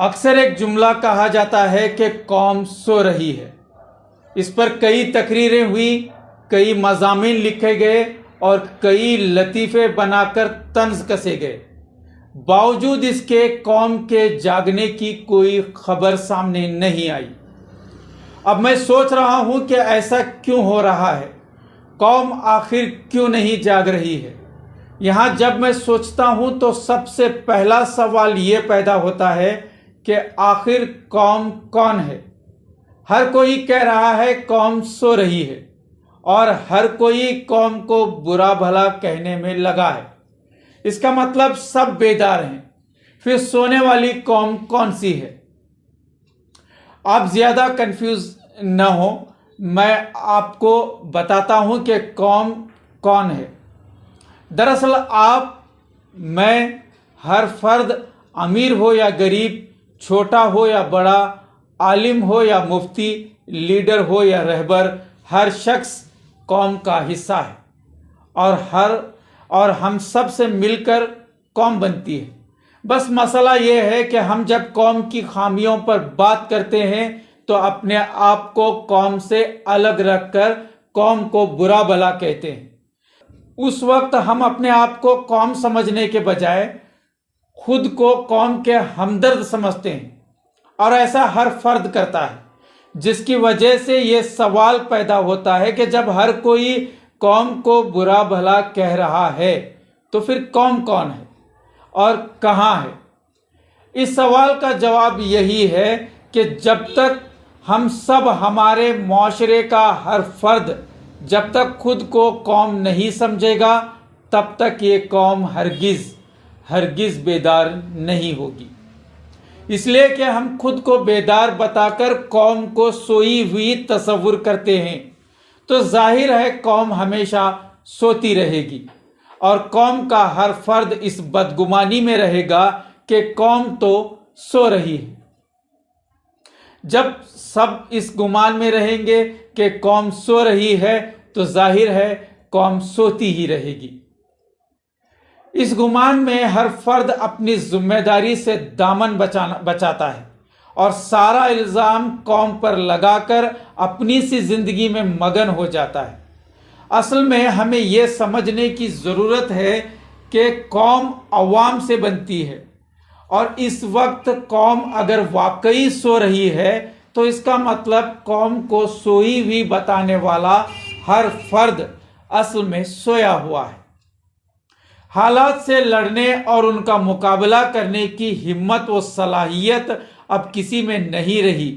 اکثر ایک جملہ کہا جاتا ہے کہ قوم سو رہی ہے۔ اس پر کئی تقریریں ہوئی، کئی مضامین لکھے گئے اور کئی لطیفے بنا کر طنز کسے گئے۔ باوجود اس کے قوم کے جاگنے کی کوئی خبر سامنے نہیں آئی۔ اب میں سوچ رہا ہوں کہ ایسا کیوں ہو رہا ہے؟ قوم آخر کیوں نہیں جاگ رہی ہے؟ یہاں جب میں سوچتا ہوں تو سب سے پہلا سوال یہ پیدا ہوتا ہے کہ آخر قوم کون ہے؟ ہر کوئی کہہ رہا ہے قوم سو رہی ہے، اور ہر کوئی قوم کو برا بھلا کہنے میں لگا ہے۔ اس کا مطلب سب بیدار ہیں۔ پھر سونے والی قوم کون سی ہے؟ آپ زیادہ کنفیوز نہ ہو، میں آپ کو بتاتا ہوں کہ قوم کون ہے۔ دراصل آپ، میں، ہر فرد، امیر ہو یا غریب، چھوٹا ہو یا بڑا، عالم ہو یا مفتی، لیڈر ہو یا رہبر، ہر شخص قوم کا حصہ ہے، اور ہم سب سے مل کر قوم بنتی ہے۔ بس مسئلہ یہ ہے کہ ہم جب قوم کی خامیوں پر بات کرتے ہیں تو اپنے آپ کو قوم سے الگ رکھ کر قوم کو برا بھلا کہتے ہیں۔ اس وقت ہم اپنے آپ کو قوم سمجھنے کے بجائے خود کو قوم کے ہمدرد سمجھتے ہیں، اور ایسا ہر فرد کرتا ہے، جس کی وجہ سے یہ سوال پیدا ہوتا ہے کہ جب ہر کوئی قوم کو برا بھلا کہہ رہا ہے تو پھر قوم کون ہے اور کہاں ہے؟ اس سوال کا جواب یہی ہے کہ جب تک ہم سب، ہمارے معاشرے کا ہر فرد، جب تک خود کو قوم نہیں سمجھے گا، تب تک یہ قوم ہرگز بیدار نہیں ہوگی۔ اس لیے کہ ہم خود کو بیدار بتا کر قوم کو سوئی ہوئی تصور کرتے ہیں، تو ظاہر ہے قوم ہمیشہ سوتی رہے گی، اور قوم کا ہر فرد اس بدگمانی میں رہے گا کہ قوم تو سو رہی ہے۔ جب سب اس گمان میں رہیں گے کہ قوم سو رہی ہے تو ظاہر ہے قوم سوتی ہی رہے گی۔ اس گمان میں ہر فرد اپنی ذمہ داری سے دامن بچاتا ہے اور سارا الزام قوم پر لگا کر اپنی سی زندگی میں مگن ہو جاتا ہے۔ اصل میں ہمیں یہ سمجھنے کی ضرورت ہے کہ قوم عوام سے بنتی ہے، اور اس وقت قوم اگر واقعی سو رہی ہے تو اس کا مطلب قوم کو سوئی ہوئی بتانے والا ہر فرد اصل میں سویا ہوا ہے۔ حالات سے لڑنے اور ان کا مقابلہ کرنے کی ہمت و صلاحیت اب کسی میں نہیں رہی۔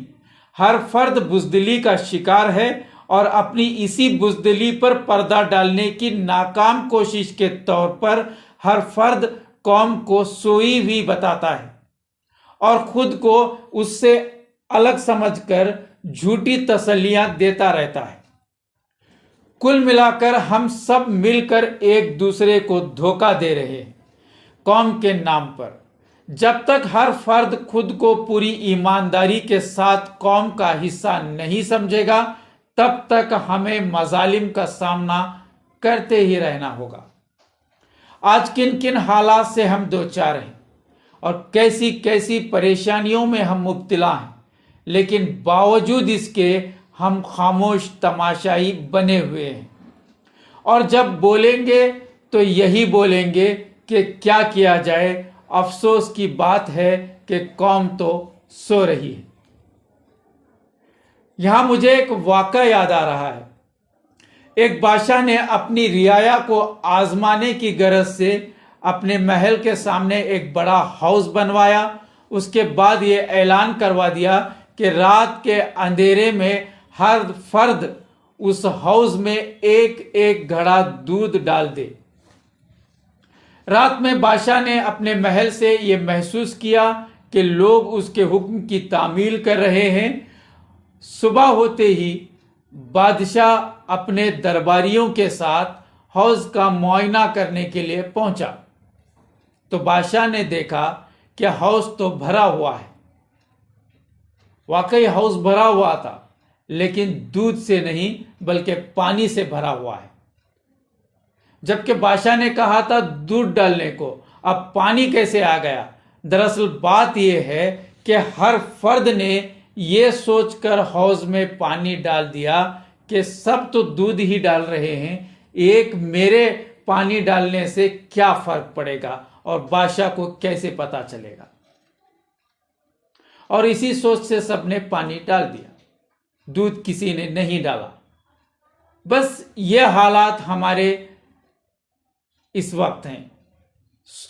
ہر فرد بزدلی کا شکار ہے، اور اپنی اسی بزدلی پر پردہ ڈالنے کی ناکام کوشش کے طور پر ہر فرد قوم کو سوئی ہوئی بتاتا ہے اور خود کو اس سے الگ سمجھ کر جھوٹی تسلیاں دیتا رہتا ہے۔ کل ملا کر ہم سب مل کر ایک دوسرے کو دھوکہ دے رہے ہیں قوم کے نام پر۔ جب تک ہر فرد خود کو پوری ایمانداری کے ساتھ قوم کا حصہ نہیں سمجھے گا، تب تک ہمیں مظالم کا سامنا کرتے ہی رہنا ہوگا۔ آج کن کن حالات سے ہم دوچار ہیں اور کیسی کیسی پریشانیوں میں ہم مبتلا ہیں، لیکن باوجود اس کے ہم خاموش تماشائی بنے ہوئے ہیں، اور جب بولیں گے تو یہی بولیں گے کہ کیا کیا جائے، افسوس کی بات ہے کہ قوم تو سو رہی ہے۔ یہاں مجھے ایک واقعہ یاد آ رہا ہے۔ ایک بادشاہ نے اپنی رعایا کو آزمانے کی غرض سے اپنے محل کے سامنے ایک بڑا ہاؤس بنوایا۔ اس کے بعد یہ اعلان کروا دیا کہ رات کے اندھیرے میں ہر فرد اس ہاؤس میں ایک ایک گھڑا دودھ ڈال دے۔ رات میں بادشاہ نے اپنے محل سے یہ محسوس کیا کہ لوگ اس کے حکم کی تعمیل کر رہے ہیں۔ صبح ہوتے ہی بادشاہ اپنے درباریوں کے ساتھ ہاؤس کا معائنہ کرنے کے لیے پہنچا، تو بادشاہ نے دیکھا کہ ہاؤس تو بھرا ہوا ہے۔ واقعی ہاؤس بھرا ہوا تھا، لیکن دودھ سے نہیں بلکہ پانی سے بھرا ہوا ہے۔ جبکہ بادشاہ نے کہا تھا دودھ ڈالنے کو، اب پانی کیسے آ گیا؟ دراصل بات یہ ہے کہ ہر فرد نے یہ سوچ کر حوض میں پانی ڈال دیا کہ سب تو دودھ ہی ڈال رہے ہیں، ایک میرے پانی ڈالنے سے کیا فرق پڑے گا اور بادشاہ کو کیسے پتا چلے گا؟ اور اسی سوچ سے سب نے پانی ڈال دیا، دودھ کسی نے نہیں ڈالا۔ بس یہ حالات ہمارے اس وقت ہیں،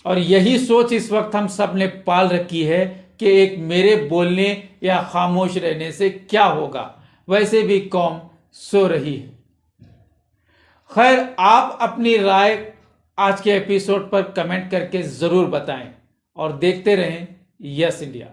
اور یہی سوچ اس وقت ہم سب نے پال رکھی ہے کہ ایک میرے بولنے یا خاموش رہنے سے کیا ہوگا، ویسے بھی قوم سو رہی ہے۔ خیر، آپ اپنی رائے آج کے ایپیسوڈ پر کمنٹ کر کے ضرور بتائیں، اور دیکھتے رہیں یس انڈیا۔